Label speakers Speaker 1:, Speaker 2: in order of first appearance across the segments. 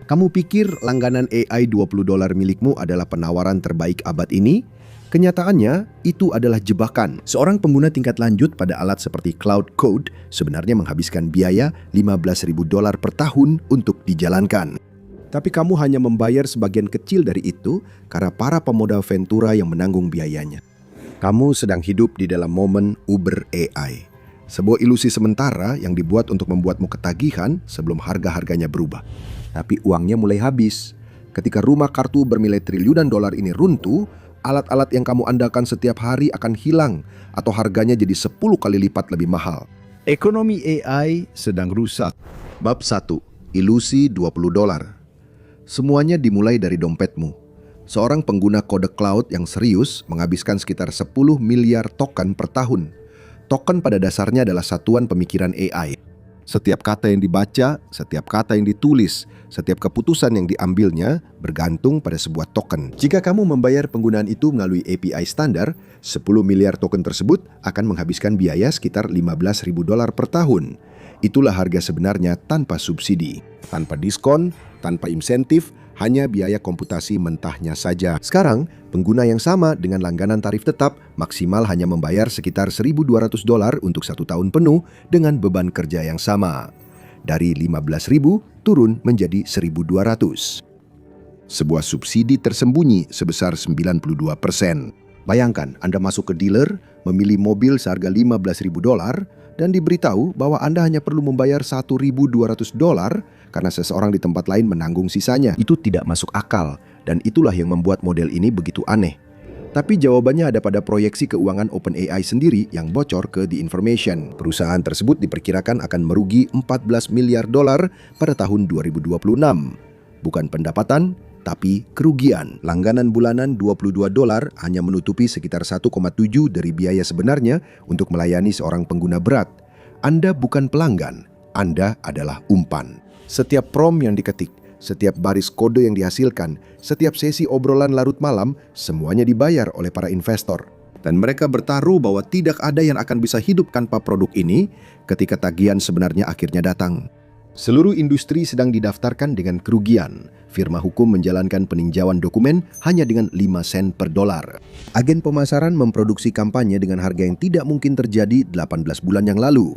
Speaker 1: Kamu pikir langganan AI $20 milikmu adalah penawaran terbaik abad ini? Kenyataannya, itu adalah jebakan. Seorang pengguna tingkat lanjut pada alat seperti Cloud Code sebenarnya menghabiskan biaya $15.000 per tahun untuk dijalankan. Tapi kamu hanya membayar sebagian kecil dari itu karena para pemodal Ventura yang menanggung biayanya. Kamu sedang hidup di dalam momen Uber AI. Sebuah ilusi sementara yang dibuat untuk membuatmu ketagihan sebelum harga-harganya berubah. Tapi uangnya mulai habis. Ketika rumah kartu bernilai triliunan dolar ini runtuh, alat-alat yang kamu andalkan setiap hari akan hilang atau harganya jadi 10 kali lipat lebih mahal. Ekonomi AI sedang rusak. Bab 1. Ilusi $20. Semuanya dimulai dari dompetmu. Seorang pengguna kode cloud yang serius menghabiskan sekitar 10 miliar token per tahun. Token pada dasarnya adalah satuan pemikiran AI. Setiap kata yang dibaca, setiap kata yang ditulis, setiap keputusan yang diambilnya bergantung pada sebuah token. Jika kamu membayar penggunaan itu melalui API standar, 10 miliar token tersebut akan menghabiskan biaya sekitar $15.000 per tahun. Itulah harga sebenarnya tanpa subsidi, tanpa diskon, tanpa insentif, hanya biaya komputasi mentahnya saja. Sekarang, pengguna yang sama dengan langganan tarif tetap maksimal hanya membayar sekitar $1.200 untuk 1 tahun penuh dengan beban kerja yang sama. Dari $15.000 turun menjadi $1.200. Sebuah subsidi tersembunyi sebesar 92%. Bayangkan Anda masuk ke dealer, memilih mobil seharga $15.000 dan diberitahu bahwa Anda hanya perlu membayar $1.200 karena seseorang di tempat lain menanggung sisanya. Itu tidak masuk akal, dan itulah yang membuat model ini begitu aneh. Tapi jawabannya ada pada proyeksi keuangan OpenAI sendiri yang bocor ke The Information. Perusahaan tersebut diperkirakan akan merugi $14 miliar pada tahun 2026. Bukan pendapatan, tapi kerugian. Langganan bulanan $22 hanya menutupi sekitar 1,7 dari biaya sebenarnya untuk melayani seorang pengguna berat. Anda bukan pelanggan, Anda adalah umpan. Setiap prompt yang diketik, setiap baris kode yang dihasilkan, setiap sesi obrolan larut malam, semuanya dibayar oleh para investor. Dan mereka bertaruh bahwa tidak ada yang akan bisa hidup tanpa produk ini ketika tagihan sebenarnya akhirnya datang. Seluruh industri sedang didaftarkan dengan kerugian. Firma hukum menjalankan peninjauan dokumen hanya dengan 5 sen per dolar. Agen pemasaran memproduksi kampanye dengan harga yang tidak mungkin terjadi 18 bulan yang lalu.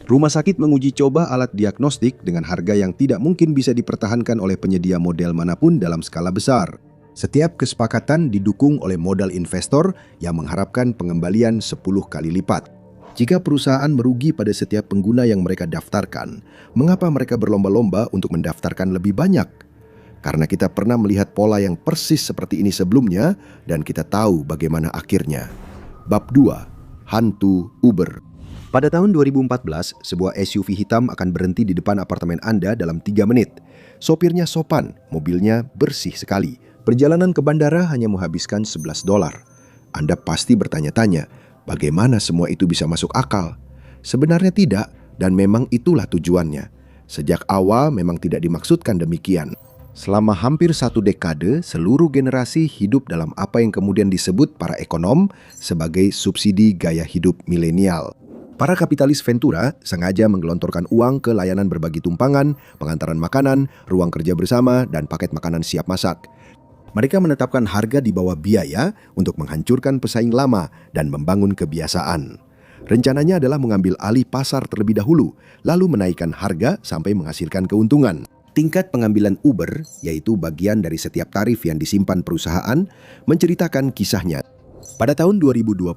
Speaker 1: Rumah sakit menguji coba alat diagnostik dengan harga yang tidak mungkin bisa dipertahankan oleh penyedia model manapun dalam skala besar. Setiap kesepakatan didukung oleh modal investor yang mengharapkan pengembalian 10 kali lipat. Jika perusahaan merugi pada setiap pengguna yang mereka daftarkan, mengapa mereka berlomba-lomba untuk mendaftarkan lebih banyak? Karena kita pernah melihat pola yang persis seperti ini sebelumnya dan kita tahu bagaimana akhirnya. Bab 2. Hantu Uber. Pada tahun 2014, sebuah SUV hitam akan berhenti di depan apartemen Anda dalam 3 menit. Sopirnya sopan, mobilnya bersih sekali. Perjalanan ke bandara hanya menghabiskan $11. Anda pasti bertanya-tanya, bagaimana semua itu bisa masuk akal? Sebenarnya tidak, dan memang itulah tujuannya. Sejak awal memang tidak dimaksudkan demikian. Selama hampir 1 dekade, seluruh generasi hidup dalam apa yang kemudian disebut para ekonom sebagai subsidi gaya hidup milenial. Para kapitalis Ventura sengaja menggelontorkan uang ke layanan berbagi tumpangan, pengantaran makanan, ruang kerja bersama, dan paket makanan siap masak. Mereka menetapkan harga di bawah biaya untuk menghancurkan pesaing lama dan membangun kebiasaan. Rencananya adalah mengambil alih pasar terlebih dahulu, lalu menaikkan harga sampai menghasilkan keuntungan. Tingkat pengambilan Uber, yaitu bagian dari setiap tarif yang disimpan perusahaan, menceritakan kisahnya. Pada tahun 2022,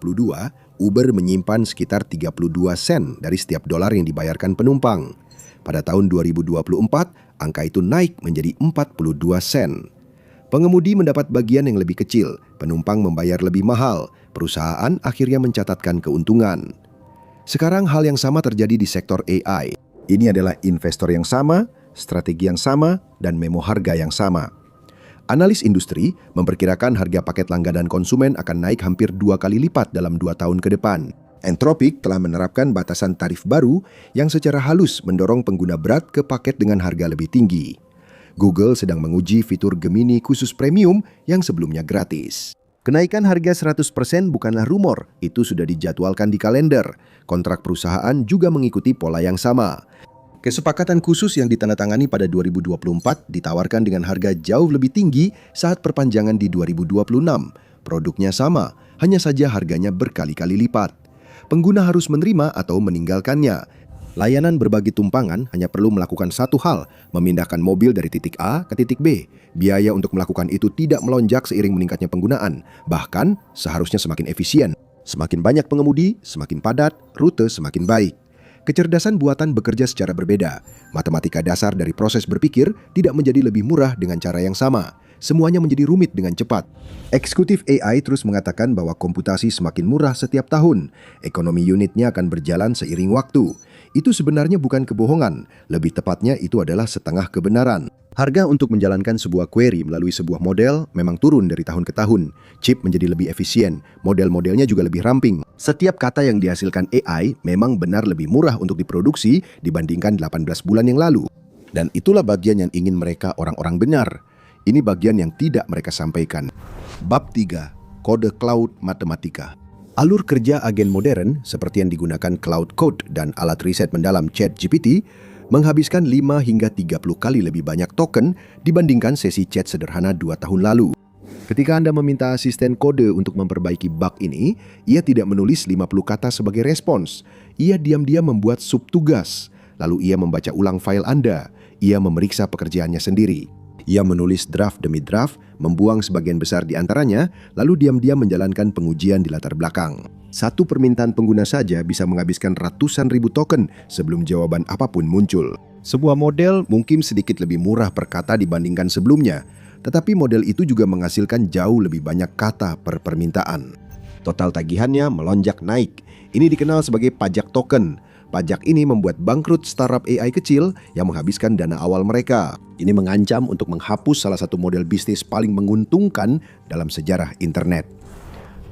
Speaker 1: Uber menyimpan sekitar 32 sen dari setiap dolar yang dibayarkan penumpang. Pada tahun 2024, angka itu naik menjadi 42 sen. Pengemudi mendapat bagian yang lebih kecil, penumpang membayar lebih mahal, perusahaan akhirnya mencatatkan keuntungan. Sekarang hal yang sama terjadi di sektor AI. Ini adalah investor yang sama, strategi yang sama, dan memo harga yang sama. Analis industri memperkirakan harga paket langganan konsumen akan naik hampir 2 kali lipat dalam 2 tahun ke depan. Anthropic telah menerapkan batasan tarif baru yang secara halus mendorong pengguna berat ke paket dengan harga lebih tinggi. Google sedang menguji fitur Gemini khusus premium yang sebelumnya gratis. Kenaikan harga 100% bukanlah rumor, itu sudah dijadwalkan di kalender. Kontrak perusahaan juga mengikuti pola yang sama. Kesepakatan khusus yang ditandatangani pada 2024 ditawarkan dengan harga jauh lebih tinggi saat perpanjangan di 2026. Produknya sama, hanya saja harganya berkali-kali lipat. Pengguna harus menerima atau meninggalkannya. Layanan berbagi tumpangan hanya perlu melakukan satu hal, memindahkan mobil dari titik A ke titik B. Biaya untuk melakukan itu tidak melonjak seiring meningkatnya penggunaan, bahkan seharusnya semakin efisien. Semakin banyak pengemudi, semakin padat, rute semakin baik. Kecerdasan buatan bekerja secara berbeda. Matematika dasar dari proses berpikir tidak menjadi lebih murah dengan cara yang sama. Semuanya menjadi rumit dengan cepat. Eksekutif AI terus mengatakan bahwa komputasi semakin murah setiap tahun. Ekonomi unitnya akan berjalan seiring waktu. Itu sebenarnya bukan kebohongan. Lebih tepatnya itu adalah setengah kebenaran. Harga untuk menjalankan sebuah query melalui sebuah model memang turun dari tahun ke tahun. Chip menjadi lebih efisien, model-modelnya juga lebih ramping. Setiap kata yang dihasilkan AI memang benar lebih murah untuk diproduksi dibandingkan 18 bulan yang lalu. Dan itulah bagian yang ingin mereka orang-orang benar. Ini bagian yang tidak mereka sampaikan. Bab 3. Kode Cloud Matematika. Alur kerja agen modern seperti yang digunakan Cloud Code dan alat riset mendalam ChatGPT menghabiskan 5 hingga 30 kali lebih banyak token dibandingkan sesi chat sederhana 2 tahun lalu. Ketika Anda meminta asisten kode untuk memperbaiki bug ini, ia tidak menulis 50 kata sebagai respons. Ia diam-diam membuat subtugas. Lalu ia membaca ulang file Anda. Ia memeriksa pekerjaannya sendiri. Ia menulis draft demi draft, membuang sebagian besar di antaranya, lalu diam-diam menjalankan pengujian di latar belakang. Satu permintaan pengguna saja bisa menghabiskan ratusan ribu token sebelum jawaban apapun muncul. Sebuah model mungkin sedikit lebih murah per kata dibandingkan sebelumnya, tetapi model itu juga menghasilkan jauh lebih banyak kata per permintaan. Total tagihannya melonjak naik. Ini dikenal sebagai pajak token. Pajak ini membuat bangkrut startup AI kecil yang menghabiskan dana awal mereka. Ini mengancam untuk menghapus salah satu model bisnis paling menguntungkan dalam sejarah internet.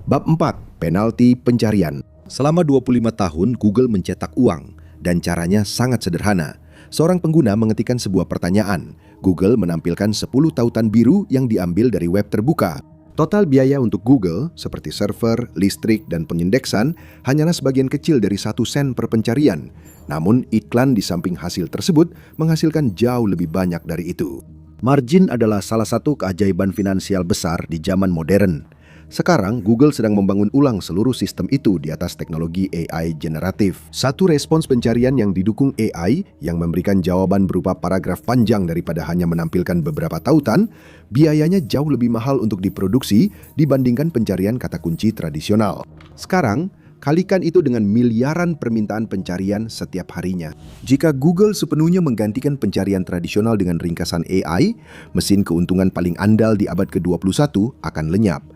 Speaker 1: Bab 4. Penalti pencarian. Selama 25 tahun Google mencetak uang dan caranya sangat sederhana. Seorang pengguna mengetikkan sebuah pertanyaan. Google menampilkan 10 tautan biru yang diambil dari web terbuka. Total biaya untuk Google, seperti server, listrik, dan pengindeksan, hanyalah sebagian kecil dari 1 sen per pencarian. Namun, iklan di samping hasil tersebut menghasilkan jauh lebih banyak dari itu. Margin adalah salah satu keajaiban finansial besar di zaman modern. Sekarang, Google sedang membangun ulang seluruh sistem itu di atas teknologi AI generatif. Satu respons pencarian yang didukung AI yang memberikan jawaban berupa paragraf panjang daripada hanya menampilkan beberapa tautan, biayanya jauh lebih mahal untuk diproduksi dibandingkan pencarian kata kunci tradisional. Sekarang, kalikan itu dengan miliaran permintaan pencarian setiap harinya. Jika Google sepenuhnya menggantikan pencarian tradisional dengan ringkasan AI, mesin keuntungan paling andal di abad ke-21 akan lenyap.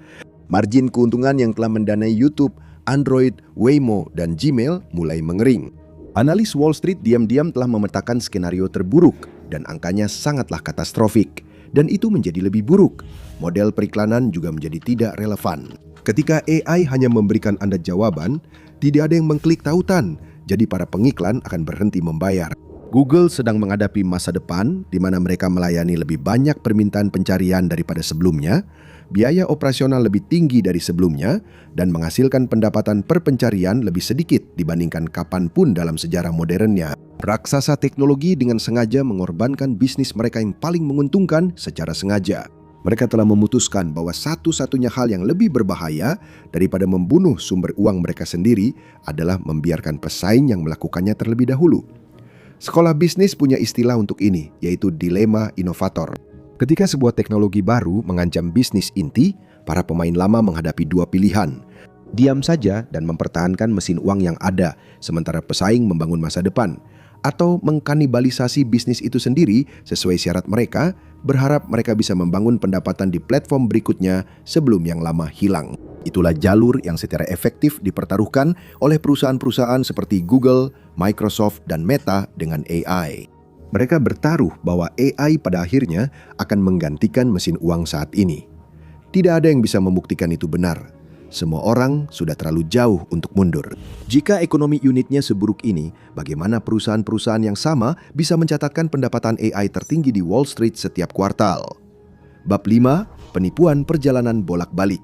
Speaker 1: Margin keuntungan yang telah mendanai YouTube, Android, Waymo, dan Gmail mulai mengering. Analis Wall Street diam-diam telah memetakan skenario terburuk dan angkanya sangatlah katastrofik. Dan itu menjadi lebih buruk. Model periklanan juga menjadi tidak relevan. Ketika AI hanya memberikan Anda jawaban, tidak ada yang mengklik tautan, jadi para pengiklan akan berhenti membayar. Google sedang menghadapi masa depan di mana mereka melayani lebih banyak permintaan pencarian daripada sebelumnya, biaya operasional lebih tinggi dari sebelumnya, dan menghasilkan pendapatan per pencarian lebih sedikit dibandingkan kapanpun dalam sejarah modernnya. Raksasa teknologi dengan sengaja mengorbankan bisnis mereka yang paling menguntungkan secara sengaja. Mereka telah memutuskan bahwa satu-satunya hal yang lebih berbahaya daripada membunuh sumber uang mereka sendiri adalah membiarkan pesaing yang melakukannya terlebih dahulu. Sekolah bisnis punya istilah untuk ini, yaitu dilema inovator. Ketika sebuah teknologi baru mengancam bisnis inti, para pemain lama menghadapi dua pilihan. Diam saja dan mempertahankan mesin uang yang ada, sementara pesaing membangun masa depan. Atau mengkanibalisasi bisnis itu sendiri sesuai syarat mereka, berharap mereka bisa membangun pendapatan di platform berikutnya sebelum yang lama hilang. Itulah jalur yang secara efektif dipertaruhkan oleh perusahaan-perusahaan seperti Google, Microsoft, dan Meta dengan AI. Mereka bertaruh bahwa AI pada akhirnya akan menggantikan mesin uang saat ini. Tidak ada yang bisa membuktikan itu benar. Semua orang sudah terlalu jauh untuk mundur. Jika ekonomi unitnya seburuk ini, bagaimana perusahaan-perusahaan yang sama bisa mencatatkan pendapatan AI tertinggi di Wall Street setiap kuartal? Bab 5. Penipuan perjalanan bolak-balik.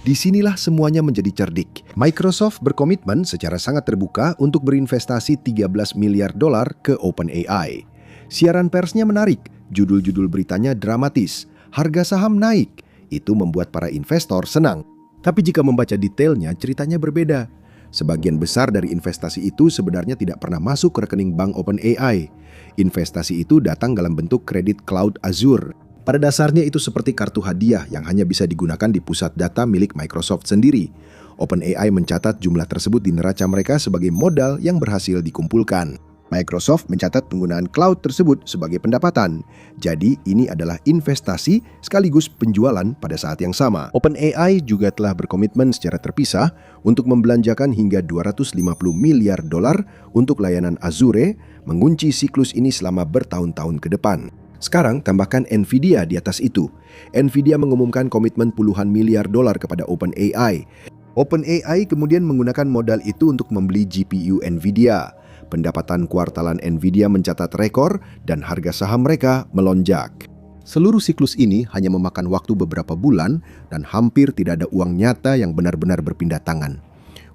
Speaker 1: Disinilah semuanya menjadi cerdik. Microsoft berkomitmen secara sangat terbuka untuk berinvestasi 13 miliar dolar ke OpenAI. Siaran persnya menarik, judul-judul beritanya dramatis, harga saham naik. Itu membuat para investor senang. Tapi jika membaca detailnya, ceritanya berbeda. Sebagian besar dari investasi itu sebenarnya tidak pernah masuk ke rekening bank OpenAI. Investasi itu datang dalam bentuk kredit cloud Azure. Pada dasarnya itu seperti kartu hadiah yang hanya bisa digunakan di pusat data milik Microsoft sendiri. OpenAI mencatat jumlah tersebut di neraca mereka sebagai modal yang berhasil dikumpulkan. Microsoft mencatat penggunaan cloud tersebut sebagai pendapatan. Jadi ini adalah investasi sekaligus penjualan pada saat yang sama. OpenAI juga telah berkomitmen secara terpisah untuk membelanjakan hingga 250 miliar dolar untuk layanan Azure, mengunci siklus ini selama bertahun-tahun ke depan. Sekarang tambahkan Nvidia di atas itu. Nvidia mengumumkan komitmen puluhan miliar dolar kepada OpenAI. OpenAI kemudian menggunakan modal itu untuk membeli GPU Nvidia. Pendapatan kuartalan Nvidia mencatat rekor dan harga saham mereka melonjak. Seluruh siklus ini hanya memakan waktu beberapa bulan dan hampir tidak ada uang nyata yang benar-benar berpindah tangan.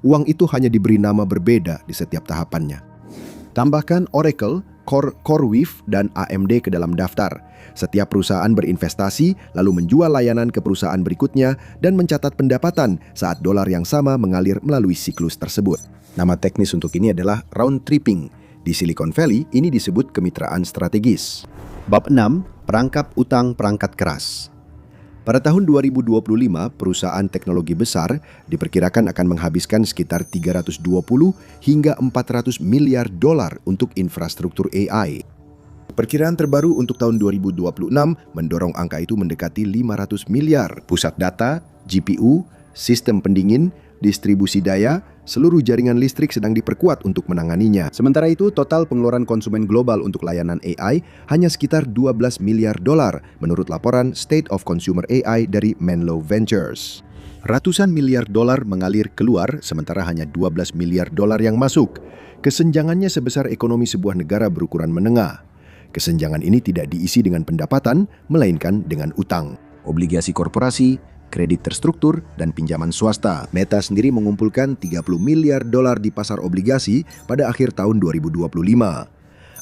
Speaker 1: Uang itu hanya diberi nama berbeda di setiap tahapannya. Tambahkan Oracle, CoreWeave, dan AMD ke dalam daftar. Setiap perusahaan berinvestasi lalu menjual layanan ke perusahaan berikutnya dan mencatat pendapatan saat dolar yang sama mengalir melalui siklus tersebut. Nama teknis untuk ini adalah round tripping. Di Silicon Valley, ini disebut kemitraan strategis. Bab 6. Perangkap utang perangkat keras. Pada tahun 2025, perusahaan teknologi besar diperkirakan akan menghabiskan sekitar 320 hingga 400 miliar dolar untuk infrastruktur AI. Perkiraan terbaru untuk tahun 2026 mendorong angka itu mendekati 500 miliar. Pusat data, GPU, sistem pendingin, distribusi daya, seluruh jaringan listrik sedang diperkuat untuk menanganinya. Sementara itu, total pengeluaran konsumen global untuk layanan AI hanya sekitar 12 miliar dolar menurut laporan State of Consumer AI dari Menlo Ventures. Ratusan miliar dolar mengalir keluar, sementara hanya 12 miliar dolar yang masuk. Kesenjangannya sebesar ekonomi sebuah negara berukuran menengah. Kesenjangan ini tidak diisi dengan pendapatan, melainkan dengan utang. Obligasi korporasi, kredit terstruktur, dan pinjaman swasta. Meta sendiri mengumpulkan 30 miliar dolar di pasar obligasi pada akhir tahun 2025.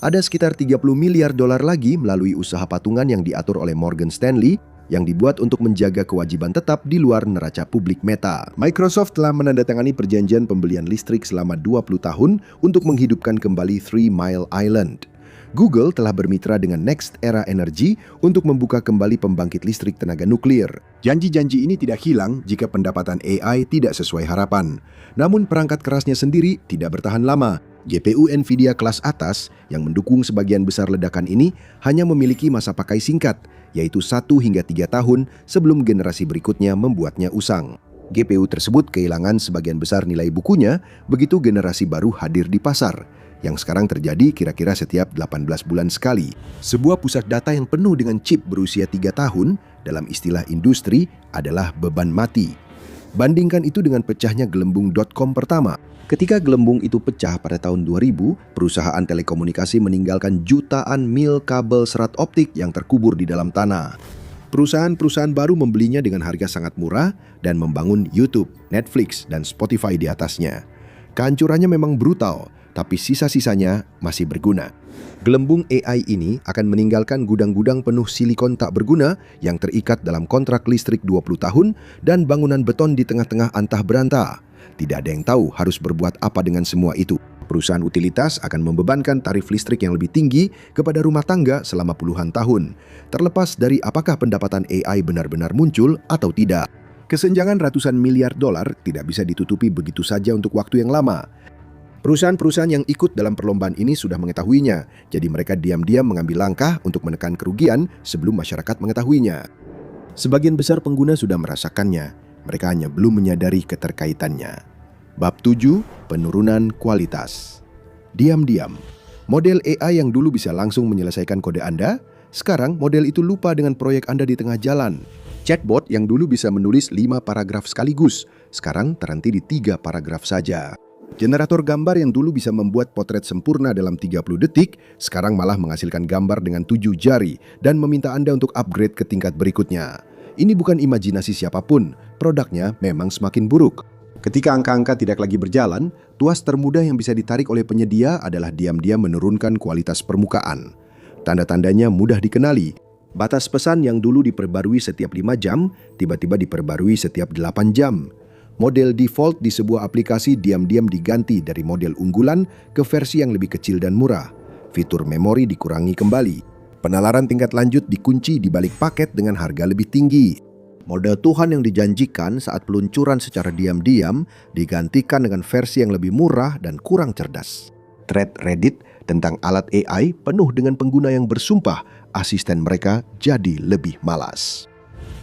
Speaker 1: Ada sekitar 30 miliar dolar lagi melalui usaha patungan yang diatur oleh Morgan Stanley yang dibuat untuk menjaga kewajiban tetap di luar neraca publik Meta. Microsoft telah menandatangani perjanjian pembelian listrik selama 20 tahun untuk menghidupkan kembali Three Mile Island. Google telah bermitra dengan Next Era Energy untuk membuka kembali pembangkit listrik tenaga nuklir. Janji-janji ini tidak hilang jika pendapatan AI tidak sesuai harapan. Namun perangkat kerasnya sendiri tidak bertahan lama. GPU Nvidia kelas atas yang mendukung sebagian besar ledakan ini hanya memiliki masa pakai singkat, yaitu 1 hingga 3 tahun sebelum generasi berikutnya membuatnya usang. GPU tersebut kehilangan sebagian besar nilai bukunya begitu generasi baru hadir di pasar, yang sekarang terjadi kira-kira setiap 18 bulan sekali. Sebuah pusat data yang penuh dengan chip berusia 3 tahun, dalam istilah industri, adalah beban mati. Bandingkan itu dengan pecahnya gelembung.com pertama. Ketika gelembung itu pecah pada tahun 2000, perusahaan telekomunikasi meninggalkan jutaan mil kabel serat optik yang terkubur di dalam tanah. Perusahaan-perusahaan baru membelinya dengan harga sangat murah dan membangun YouTube, Netflix, dan Spotify di atasnya. Kehancurannya memang brutal, tapi sisa-sisanya masih berguna. Gelembung AI ini akan meninggalkan gudang-gudang penuh silikon tak berguna yang terikat dalam kontrak listrik 20 tahun dan bangunan beton di tengah-tengah antah berantah. Tidak ada yang tahu harus berbuat apa dengan semua itu. Perusahaan utilitas akan membebankan tarif listrik yang lebih tinggi kepada rumah tangga selama puluhan tahun, terlepas dari apakah pendapatan AI benar-benar muncul atau tidak. Kesenjangan ratusan miliar dolar tidak bisa ditutupi begitu saja untuk waktu yang lama. Perusahaan-perusahaan yang ikut dalam perlombaan ini sudah mengetahuinya, jadi mereka diam-diam mengambil langkah untuk menekan kerugian sebelum masyarakat mengetahuinya. Sebagian besar pengguna sudah merasakannya, mereka hanya belum menyadari keterkaitannya. Bab 7. Penurunan kualitas. Diam-diam, model AI yang dulu bisa langsung menyelesaikan kode Anda, sekarang model itu lupa dengan proyek Anda di tengah jalan. Chatbot yang dulu bisa menulis 5 paragraf sekaligus, sekarang terhenti di 3 paragraf saja. Generator gambar yang dulu bisa membuat potret sempurna dalam 30 detik, sekarang malah menghasilkan gambar dengan 7 jari dan meminta Anda untuk upgrade ke tingkat berikutnya. Ini bukan imajinasi siapapun, produknya memang semakin buruk. Ketika angka-angka tidak lagi berjalan, tuas termudah yang bisa ditarik oleh penyedia adalah diam-diam menurunkan kualitas permukaan. Tanda-tandanya mudah dikenali. Batas pesan yang dulu diperbarui setiap 5 jam, tiba-tiba diperbarui setiap 8 jam. Model default di sebuah aplikasi diam-diam diganti dari model unggulan ke versi yang lebih kecil dan murah. Fitur memori dikurangi kembali. Penalaran tingkat lanjut dikunci di balik paket dengan harga lebih tinggi. Model Tuhan yang dijanjikan saat peluncuran secara diam-diam digantikan dengan versi yang lebih murah dan kurang cerdas. Thread Reddit tentang alat AI penuh dengan pengguna yang bersumpah asisten mereka jadi lebih malas.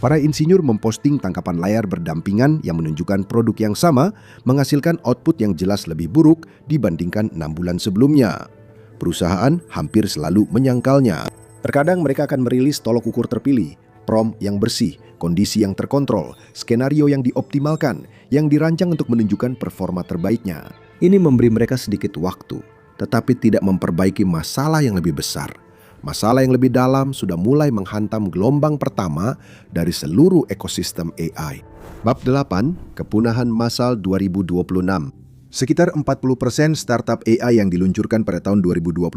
Speaker 1: Para insinyur memposting tangkapan layar berdampingan yang menunjukkan produk yang sama menghasilkan output yang jelas lebih buruk dibandingkan 6 bulan sebelumnya. Perusahaan hampir selalu menyangkalnya. Terkadang mereka akan merilis tolok ukur terpilih, prompt yang bersih, kondisi yang terkontrol, skenario yang dioptimalkan, yang dirancang untuk menunjukkan performa terbaiknya. Ini memberi mereka sedikit waktu, tetapi tidak memperbaiki masalah yang lebih besar. Masalah yang lebih dalam sudah mulai menghantam gelombang pertama dari seluruh ekosistem AI. Bab 8, Kepunahan Massal 2026. Sekitar 40% startup AI yang diluncurkan pada tahun 2024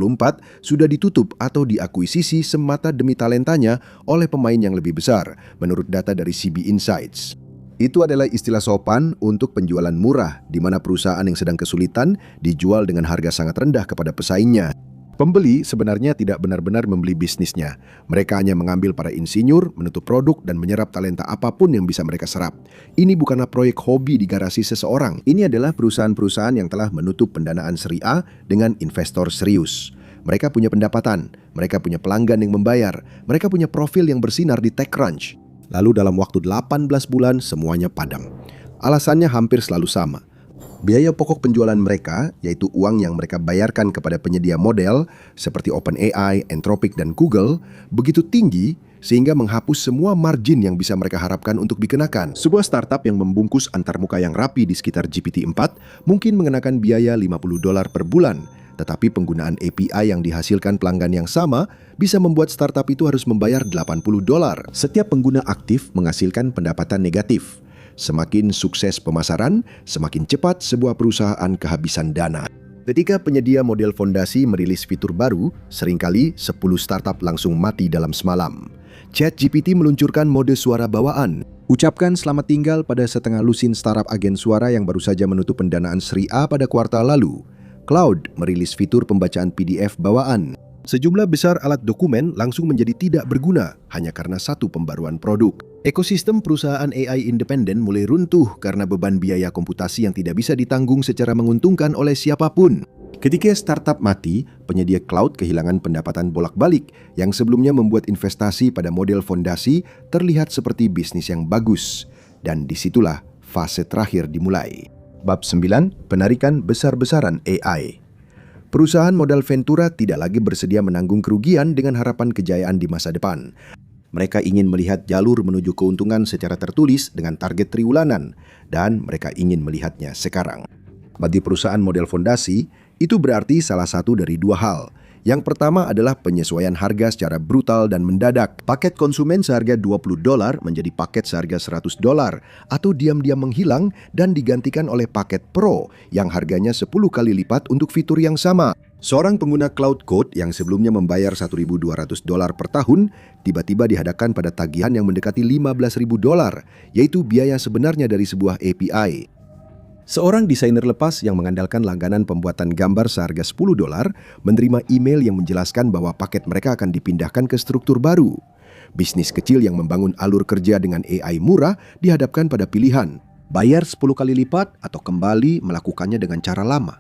Speaker 1: sudah ditutup atau diakuisisi semata demi talentanya oleh pemain yang lebih besar, menurut data dari CB Insights. Itu adalah istilah sopan untuk penjualan murah, di mana perusahaan yang sedang kesulitan dijual dengan harga sangat rendah kepada pesaingnya. Pembeli sebenarnya tidak benar-benar membeli bisnisnya. Mereka hanya mengambil para insinyur, menutup produk, dan menyerap talenta apapun yang bisa mereka serap. Ini bukanlah proyek hobi di garasi seseorang. Ini adalah perusahaan-perusahaan yang telah menutup pendanaan seri A dengan investor serius. Mereka punya pendapatan, mereka punya pelanggan yang membayar, mereka punya profil yang bersinar di TechCrunch. Lalu dalam waktu 18 bulan semuanya padam. Alasannya hampir selalu sama. Biaya pokok penjualan mereka, yaitu uang yang mereka bayarkan kepada penyedia model seperti OpenAI, Anthropic, dan Google, begitu tinggi sehingga menghapus semua margin yang bisa mereka harapkan untuk dikenakan. Sebuah startup yang membungkus antarmuka yang rapi di sekitar GPT-4 mungkin mengenakan biaya $50 per bulan, tetapi penggunaan API yang dihasilkan pelanggan yang sama bisa membuat startup itu harus membayar $80. Setiap pengguna aktif menghasilkan pendapatan negatif. Semakin sukses pemasaran, semakin cepat sebuah perusahaan kehabisan dana. Ketika penyedia model fondasi merilis fitur baru, seringkali 10 startup langsung mati dalam semalam. ChatGPT meluncurkan mode suara bawaan. Ucapkan selamat tinggal pada setengah lusin startup agen suara yang baru saja menutup pendanaan seri A pada kuartal lalu. Cloud merilis fitur pembacaan PDF bawaan. Sejumlah besar alat dokumen langsung menjadi tidak berguna hanya karena satu pembaruan produk. Ekosistem perusahaan AI independen mulai runtuh karena beban biaya komputasi yang tidak bisa ditanggung secara menguntungkan oleh siapapun. Ketika startup mati, penyedia cloud kehilangan pendapatan bolak-balik yang sebelumnya membuat investasi pada model fondasi terlihat seperti bisnis yang bagus. Dan disitulah fase terakhir dimulai. Bab 9, Penarikan besar-besaran AI. Perusahaan modal Ventura tidak lagi bersedia menanggung kerugian dengan harapan kejayaan di masa depan. Mereka ingin melihat jalur menuju keuntungan secara tertulis dengan target triwulanan, dan mereka ingin melihatnya sekarang. Bagi perusahaan model fondasi, itu berarti salah satu dari dua hal. Yang pertama adalah penyesuaian harga secara brutal dan mendadak. Paket konsumen seharga $20 menjadi paket seharga $100 atau diam-diam menghilang dan digantikan oleh paket Pro yang harganya 10 kali lipat untuk fitur yang sama. Seorang pengguna Cloud Code yang sebelumnya membayar $1.200 per tahun tiba-tiba dihadapkan pada tagihan yang mendekati $15.000, yaitu biaya sebenarnya dari sebuah API. Seorang desainer lepas yang mengandalkan langganan pembuatan gambar seharga $10 menerima email yang menjelaskan bahwa paket mereka akan dipindahkan ke struktur baru. Bisnis kecil yang membangun alur kerja dengan AI murah dihadapkan pada pilihan, bayar 10 kali lipat atau kembali melakukannya dengan cara lama.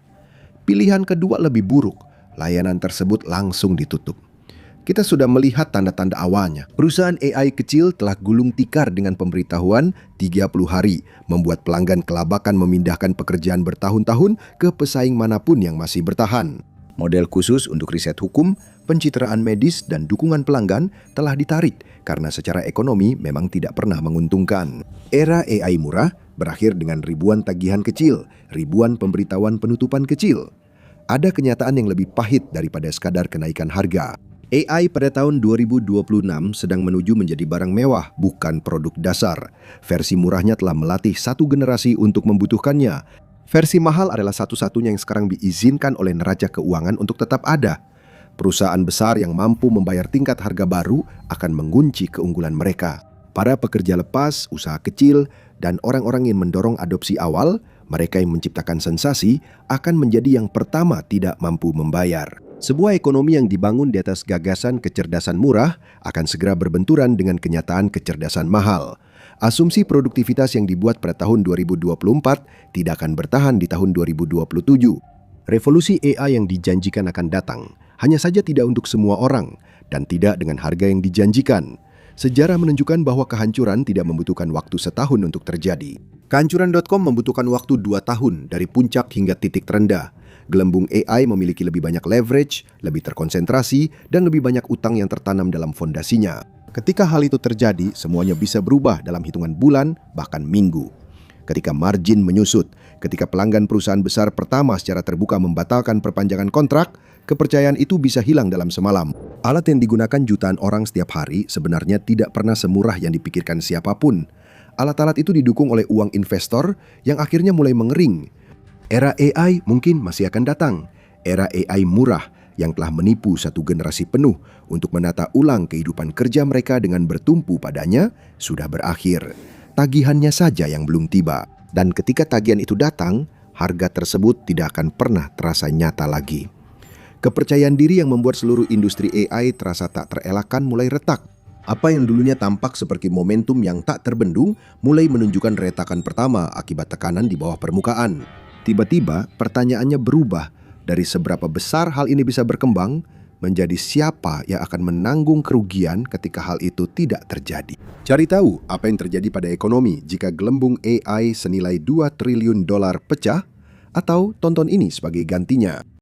Speaker 1: Pilihan kedua lebih buruk, layanan tersebut langsung ditutup. Kita sudah melihat tanda-tanda awalnya. Perusahaan AI kecil telah gulung tikar dengan pemberitahuan 30 hari, membuat pelanggan kelabakan memindahkan pekerjaan bertahun-tahun ke pesaing manapun yang masih bertahan. Model khusus untuk riset hukum, pencitraan medis, dan dukungan pelanggan telah ditarik karena secara ekonomi memang tidak pernah menguntungkan. Era AI murah berakhir dengan ribuan tagihan kecil, ribuan pemberitahuan penutupan kecil. Ada kenyataan yang lebih pahit daripada sekadar kenaikan harga. AI pada tahun 2026 sedang menuju menjadi barang mewah, bukan produk dasar. Versi murahnya telah melatih satu generasi untuk membutuhkannya. Versi mahal adalah satu-satunya yang sekarang diizinkan oleh neraca keuangan untuk tetap ada. Perusahaan besar yang mampu membayar tingkat harga baru akan mengunci keunggulan mereka. Para pekerja lepas, usaha kecil, dan orang-orang yang mendorong adopsi awal, mereka yang menciptakan sensasi, akan menjadi yang pertama tidak mampu membayar. Sebuah ekonomi yang dibangun di atas gagasan kecerdasan murah akan segera berbenturan dengan kenyataan kecerdasan mahal. Asumsi produktivitas yang dibuat pada tahun 2024 tidak akan bertahan di tahun 2027. Revolusi AI yang dijanjikan akan datang, hanya saja tidak untuk semua orang dan tidak dengan harga yang dijanjikan. Sejarah menunjukkan bahwa kehancuran tidak membutuhkan waktu setahun untuk terjadi. Kehancuran.com membutuhkan waktu 2 tahun dari puncak hingga titik terendah. Gelembung AI memiliki lebih banyak leverage, lebih terkonsentrasi, dan lebih banyak utang yang tertanam dalam fondasinya. Ketika hal itu terjadi, semuanya bisa berubah dalam hitungan bulan, bahkan minggu. Ketika margin menyusut, ketika pelanggan perusahaan besar pertama secara terbuka membatalkan perpanjangan kontrak, kepercayaan itu bisa hilang dalam semalam. Alat yang digunakan jutaan orang setiap hari sebenarnya tidak pernah semurah yang dipikirkan siapapun. Alat-alat itu didukung oleh uang investor yang akhirnya mulai mengering. Era AI mungkin masih akan datang. Era AI murah yang telah menipu satu generasi penuh untuk menata ulang kehidupan kerja mereka dengan bertumpu padanya sudah berakhir. Tagihannya saja yang belum tiba. Dan ketika tagihan itu datang, harga tersebut tidak akan pernah terasa nyata lagi. Kepercayaan diri yang membuat seluruh industri AI terasa tak terelakkan mulai retak. Apa yang dulunya tampak seperti momentum yang tak terbendung mulai menunjukkan retakan pertama akibat tekanan di bawah permukaan. Tiba-tiba pertanyaannya berubah dari seberapa besar hal ini bisa berkembang menjadi siapa yang akan menanggung kerugian ketika hal itu tidak terjadi. Cari tahu apa yang terjadi pada ekonomi jika gelembung AI senilai $2 triliun pecah, atau tonton ini sebagai gantinya.